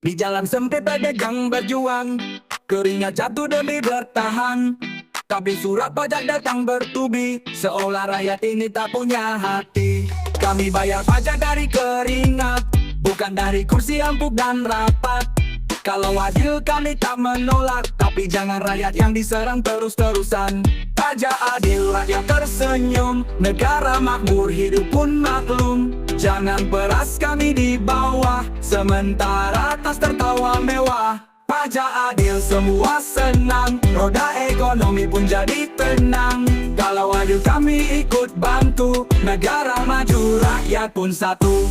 Di jalan sempit pedagang berjuang, keringat jatuh demi bertahan. Tapi surat pajak datang bertubi, seolah rakyat ini tak punya hati. Kami bayar pajak dari keringat, bukan dari kursi empuk dan rapat. Kalau adil kami tak menolak, tapi jangan rakyat yang diserang terus-terusan. Pajak adil, rakyat tersenyum, negara makmur, hidup pun maklum. Jangan peras kami di bawah, sementara atas tertawa mewah. Pajak adil semua senang, roda ekonomi pun jadi tenang. Kalau adil kami ikut bantu, negara maju, rakyat pun satu.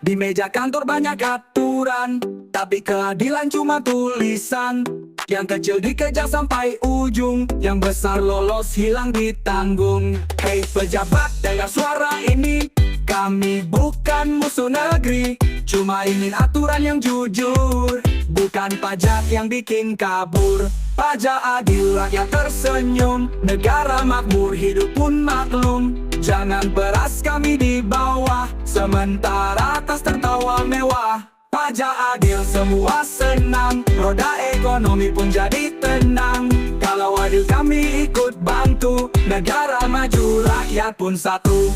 Di meja kantor banyak aturan, tapi keadilan cuma tulisan. Yang kecil dikejar sampai ujung, yang besar lolos hilang ditanggung. Hei pejabat, dengar suara ini, kami bukan musuh negeri, cuma ingin aturan yang jujur, bukan pajak yang bikin kabur. Pajak adil, rakyat tersenyum, negara makmur, hidup pun maklum. Jangan peras kami di bawah, sementara atas tertawa mewah. Pajak adil semua senang, roda ekonomi pun jadi tenang. Kalau adil kami ikut bantu, negara maju, rakyat pun satu.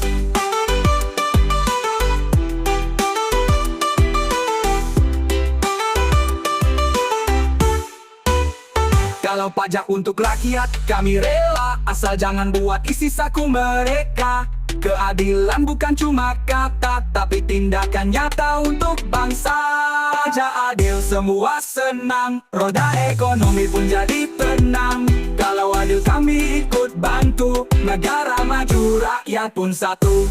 Kalau pajak untuk rakyat, kami rela, asal jangan buat isi saku mereka. Keadilan bukan cuma kata, tapi tindakan nyata untuk bangsa. Pajak adil semua senang, roda ekonomi pun jadi tenang. Kalau adil kami ikut bantu, negara maju, rakyat pun satu.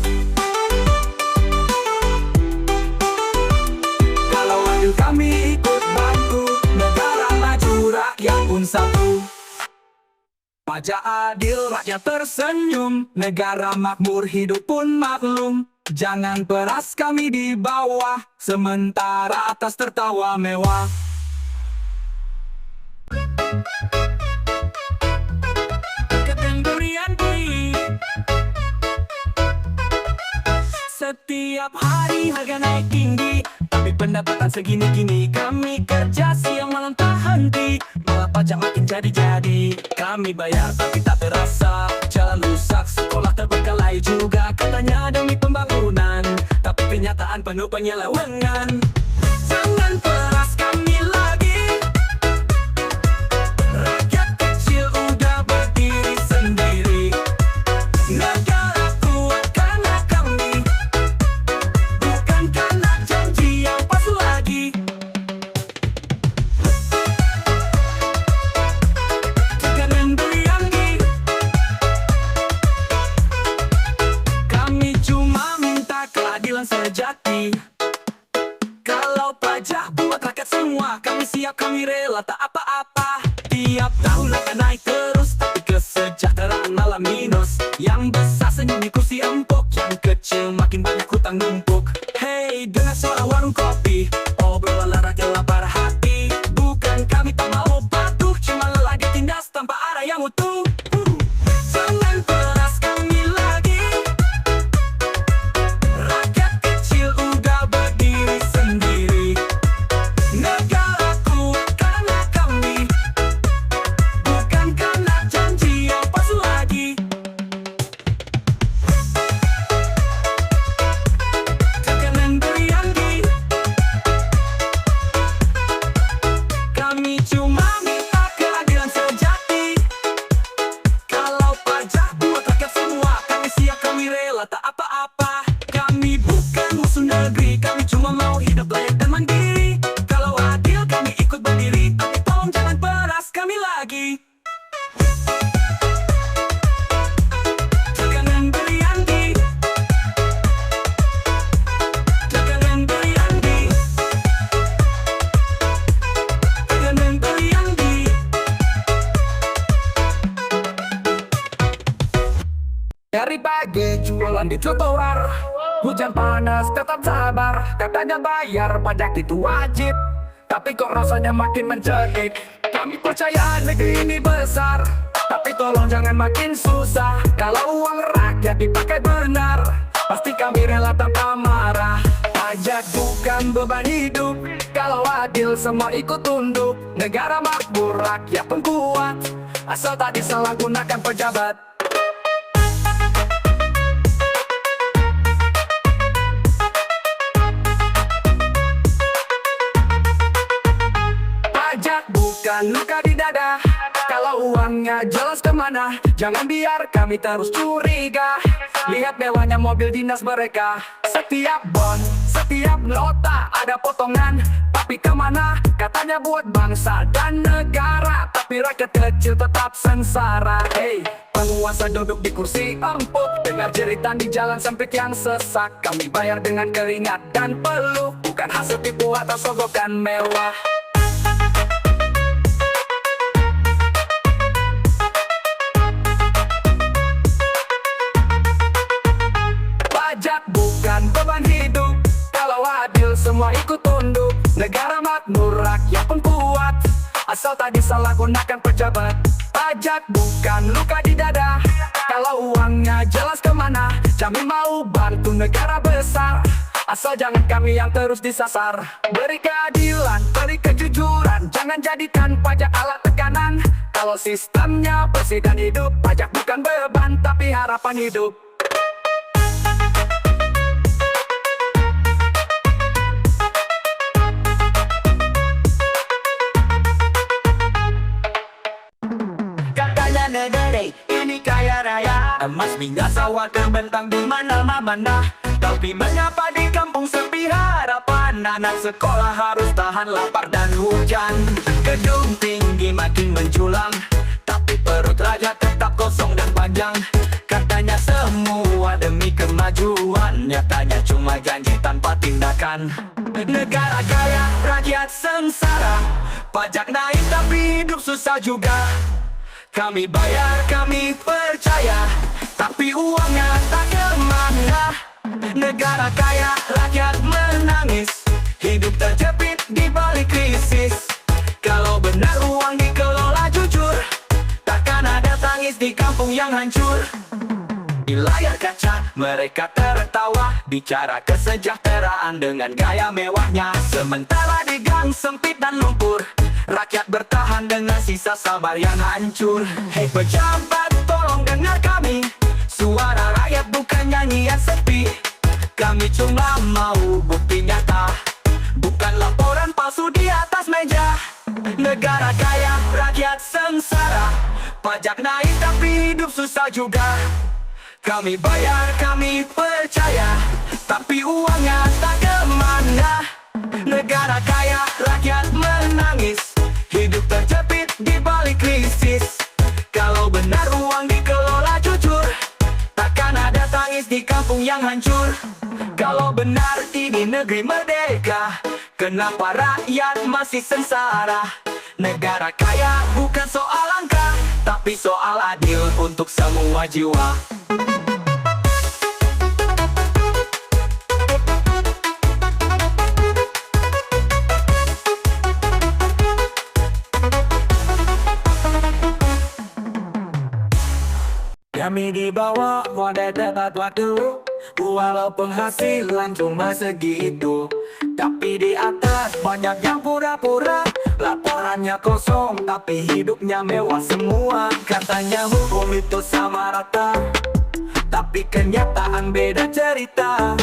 Kalau adil kami ikut bantu, negara maju, rakyat pun satu. Pajak adil, rakyat tersenyum, negara makmur, hidup pun maklum. Jangan peras kami di bawah, sementara atas tertawa mewah. Ketentuan beli, setiap hari harga naik tinggi, tapi pendapatan segini-gini. Kami kerja siang malam tak henti, malah pajak makin jadi-jadi. Kami bayar tapi tak terasa, jalan rusak, sekolah terbengkalai juga. Katanya demi pembangunan, tapi kenyataan penuh penyelewengan. Jangan peras kami lagi, rakyat kecil udah berdiri sendiri. Negara kuat karena kami, bukan karena janji yang palsu lagi. Jangan beriangi, kami cuma minta keadilan sejati. Kalau pajak buat rakyat semua, kami siap, kami rela, tak apa-apa. Tiap tahun akan naik terus, tapi kesejahteraan malah minus. Yang besar senyum di kursi empuk, yang kecil makin banyak hutang numpuk. Hey, dengar suara warung kopi, obrolan rakyat lapar hati. Bukan kami tak mau patuh, cuma lelah ditindas tanpa arah yang utuh. Jangan peras kami lagi, rakyat kecil udah berdiri sendiri. Negara kuat karena kami, bukan karena janji yang palsu lagi. Jangan beriangi, kami cuma minta keadilan sejati. Kalau pajak buat rakyat semua, kami siap, kami rela, tak apa-apa. Kami bukan musuh negeri, kami cuma mau hidup layak dan mandiri. Kalau adil kami ikut berdiri, tapi tolong jangan peras kami lagi. Jangan beriangi, jangan beriangi, jangan beriangi. Dari pagi jualan di trotoar, hujan panas tetap sabar. Katanya bayar pajak itu wajib, tapi kok rasanya makin mencekik. Kami percaya negeri ini besar, tapi tolong jangan makin susah. Kalau uang rakyat dipakai benar, pasti kami rela tanpa marah. Pajak bukan beban hidup, kalau adil semua ikut tunduk. Negara makmur, rakyat pun kuat, asal tak disalahgunakan pejabat. Pajak bukan luka di dada, kalau uangnya jelas kemana. Jangan biar kami terus curiga, lihat mewahnya mobil dinas mereka. Setiap bon, setiap nota ada potongan, tapi kemana? Katanya buat bangsa dan negara, tapi rakyat kecil tetap sengsara. Hey, penguasa duduk di kursi empuk, dengar jeritan di jalan sempit yang sesak. Kami bayar dengan keringat dan peluh, bukan hasil tipu atau sogokan mewah. Pajak bukan beban hidup, kalau adil semua ikut tunduk. Negara makmur, rakyat pun kuat, asal tak disalahgunakan pejabat. Pajak bukan luka di dada, kalau uangnya jelas kemana. Kami mau bantu negara besar, asal jangan kami yang terus disasar. Beri keadilan, beri kejujuran, jangan jadikan pajak alat tekanan. Kalau sistemnya bersih dan hidup, pajak bukan beban tapi harapan hidup. Negeri ini kaya raya, emas minyak sawah terbentang di mana-mana. Tapi mengapa di kampung sepi harapan? Anak sekolah harus tahan lapar dan hujan. Gedung tinggi makin menjulang, tapi perut raja tetap kosong dan panjang. Katanya semua demi kemajuan, nyatanya cuma janji tanpa tindakan. Negara kaya, rakyat sengsara, pajak naik tapi hidup susah juga. Kami bayar, kami percaya, tapi uangnya tak kemana. Negara kaya, rakyat menangis, hidup terjepit di balik krisis. Kalau benar uang dikelola jujur, takkan ada tangis di kampung yang hancur. Di layar kaca mereka tertawa, bicara kesejahteraan dengan gaya mewahnya. Sementara di gang sempit dan lumpur, rakyat bertahan dengan sisa sabar yang hancur. Hei pejabat, tolong dengar kami, suara rakyat bukan nyanyian sepi. Kami cuma mau bukti nyata, bukan laporan palsu di atas meja. Negara kaya, rakyat sengsara, pajak naik tapi hidup susah juga. Kami bayar, kami percaya, tapi uangnya tak kemana. Negara kaya, rakyat menangis, hidup terjepit di balik krisis. Kalau benar uang dikelola jujur, takkan ada tangis di kampung yang hancur. Kalau benar ini negeri merdeka, kenapa rakyat masih sengsara? Negara kaya bukan soal angka, tapi soal adil untuk semua jiwa. Kami di bawah model tepat waktu, walau penghasilan cuma segitu. Tapi di atas banyak yang pura-pura, laporannya kosong tapi hidupnya mewah semua. Katanya hukum itu sama rata, tapi kenyataan beda cerita.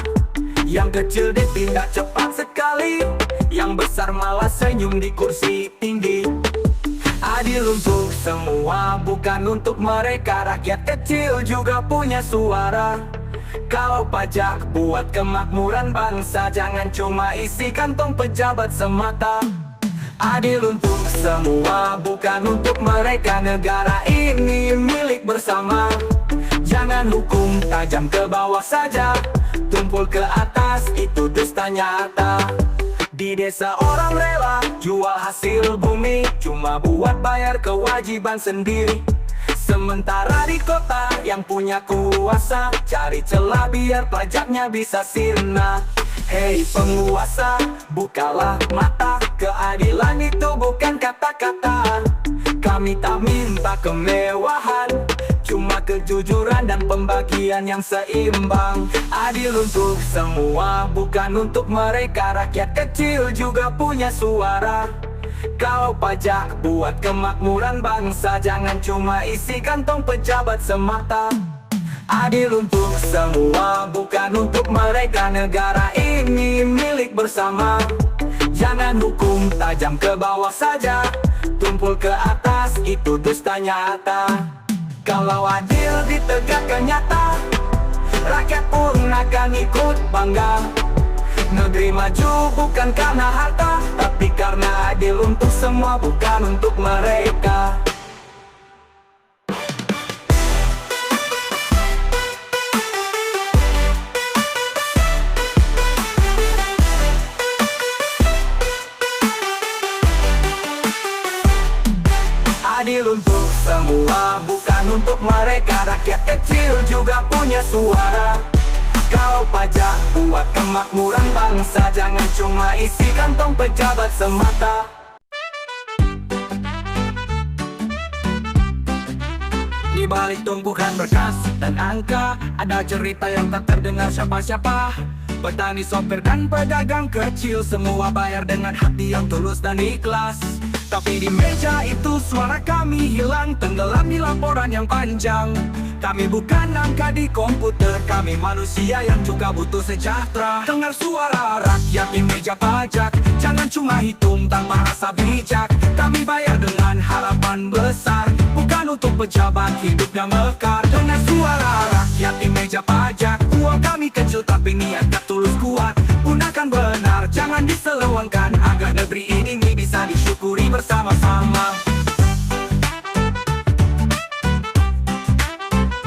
Yang kecil ditindak cepat sekali, yang besar malah senyum di kursi tinggi. Adil untuk semua, bukan untuk mereka. Rakyat kecil juga punya suara. Kalau pajak buat kemakmuran bangsa, jangan cuma isi kantong pejabat semata. Adil untuk semua, bukan untuk mereka. Negara ini milik bersama. Jangan hukum tajam ke bawah saja, tumpul ke atas, itu dusta nyata. Di desa orang rela jual hasil bumi, cuma buat bayar kewajiban sendiri. Sementara di kota yang punya kuasa cari celah biar pajaknya bisa sirna. Hei penguasa, bukalah mata. Keadilan itu bukan kata-kata. Kami tak minta kemewahan, cuma kejujuran dan pembagian yang seimbang. Adil untuk semua, bukan untuk mereka. Rakyat kecil juga punya suara. Kalau pajak buat kemakmuran bangsa, jangan cuma isi kantong pejabat semata. Adil untuk semua, bukan untuk mereka. Negara ini milik bersama. Jangan hukum tajam ke bawah saja, tumpul ke atas, itu dusta nyata. Kalau adil ditegakkan nyata, rakyat pun akan ikut bangga. Negeri maju bukan karena harta, tapi karena adil untuk semua, bukan untuk mereka. Adil untuk semua, bukan untuk mereka. Rakyat kecil juga punya suara. Kalau pajak buat kemakmuran bangsa, jangan cuma isi kantong pejabat semata. Di balik tumpukan berkas dan angka, ada cerita yang tak terdengar siapa-siapa. Petani, sopir, dan pedagang kecil, semua bayar dengan hati yang tulus dan ikhlas. Tapi di meja itu suara kami hilang, tenggelam di laporan yang panjang. Kami bukan angka di komputer, kami manusia yang juga butuh sejahtera. Dengar suara rakyat di meja pajak, jangan cuma hitung tanpa rasa bijak. Kami bayar dengan harapan besar, bukan untuk pejabat hidupnya mekar. Dengar suara rakyat di meja pajak, uang kami kecil tapi niatnya tulus kuat. Gunakan benar, jangan diselewengkan, agar negeri ini bisa disyukuri bersama-sama.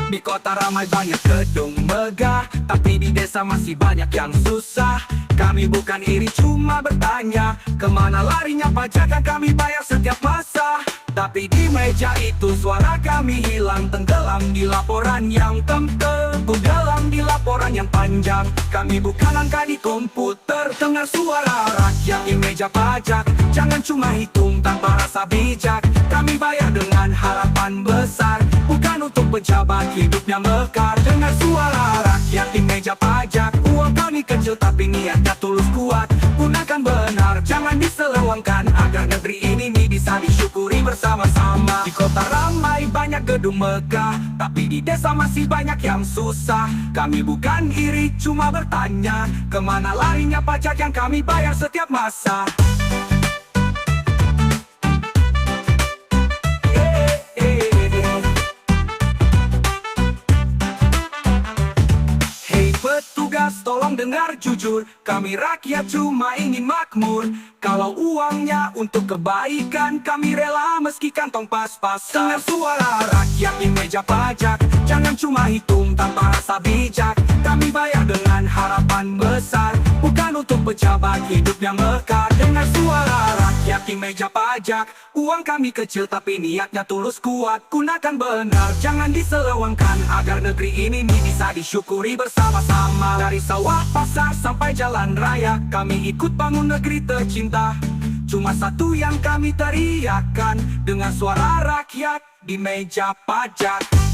Di kota ramai banyak gedung megah, tapi di desa masih banyak yang susah. Kami bukan iri, cuma bertanya, kemana larinya pajak yang kami bayar setiap masa. Tapi di meja itu suara kami hilang, tenggelam di laporan yang tenggelam di laporan yang panjang. Kami bukan angka di komputer, dengar suara rakyat di meja pajak. Jangan cuma hitung tanpa rasa bijak. Kami bayar dengan harapan besar, bukan untuk pejabat hidupnya mekar. Dengar suara rakyat di meja pajak, uang kami kecil tapi niatnya tulus kuat. Gunakan benar, jangan diselewengkan, agar negeri ini bisa disyukuri bersama-sama. Di kota ramai banyak gedung megah, tapi di desa masih banyak yang susah. Kami bukan iri, cuma bertanya, kemana larinya pajak yang kami bayar setiap masa. Petugas, tolong dengar jujur, kami rakyat cuma ingin makmur. Kalau uangnya untuk kebaikan, kami rela meski kantong pas-pasan. Dengar suara rakyat di meja pajak, jangan cuma hitung tanpa rasa bijak. Kami bayar dengan harapan besar, bukan untuk pejabat hidup yang mekar. Dengar suara rakyat di meja pajak, uang kami kecil tapi niatnya tulus kuat. Gunakan benar, jangan diselewengkan, agar negeri ini bisa disyukuri bersama-sama. Dari sawah, pasar, sampai jalan raya, kami ikut bangun negeri tercinta. Cuma satu yang kami teriakan, dengan suara rakyat di meja pajak.